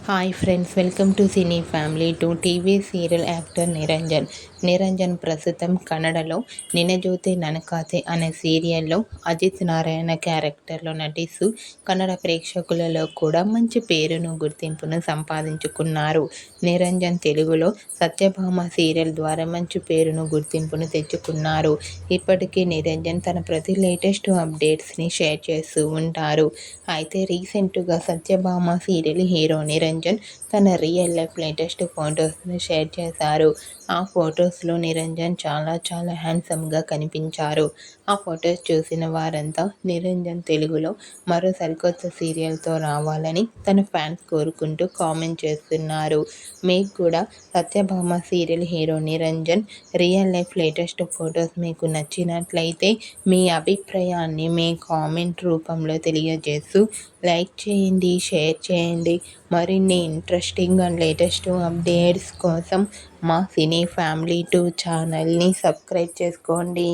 Hi friends, welcome to cine family to TV serial actor Niranjan. Niranjan ప్రస్తుతం కన్నడలో 'నినజోతే ననకాతే' అనే సీరియల్లో అజిత్ నారాయణ క్యారెక్టర్లో నటిస్తూ కన్నడ ప్రేక్షకులలో కూడా మంచి పేరును, గుర్తింపును సంపాదించుకున్నారు. నిరంజన్ తెలుగులో 'సత్యభామ' సీరియల్ ద్వారా మంచి పేరును, గుర్తింపును తెచ్చుకున్నారు. ఇప్పటికీ నిరంజన్ తన ప్రతి లేటెస్ట్ అప్డేట్స్ని షేర్ చేస్తూ ఉంటారు. అయితే రీసెంట్గా 'సత్యభామ' సీరియల్ హీరో నిరంజన్ తన రియల్ లైఫ్ లేటెస్ట్ ఫొటోస్ని షేర్ చేశారు. ఆ ఫొటోస్లో నిరంజన్ చాలా హ్యాండ్సమ్గా కనిపించారు. ఆ ఫొటోస్ చూసిన వారంతా నిరంజన్ తెలుగులో మరో సరికొత్త సీరియల్తో రావాలని తన ఫ్యాన్స్ కోరుకుంటూ కామెంట్ చేస్తున్నారు. మీకు కూడా 'Satyabhama' serial hero Niranjan real life latest photos మీకు నచ్చినట్లయితే మీ అభిప్రాయాన్ని మీ కామెంట్ రూపంలో తెలియజేస్తూ లైక్ చేయండి, షేర్ చేయండి. మరిన్ని ఇంట్రెస్టింగ్ అండ్ లేటెస్ట్ అప్డేట్స్ కోసం మా సినీ ఫ్యామిలీ 2 ఛానల్ని సబ్స్క్రైబ్ చేసుకోండి.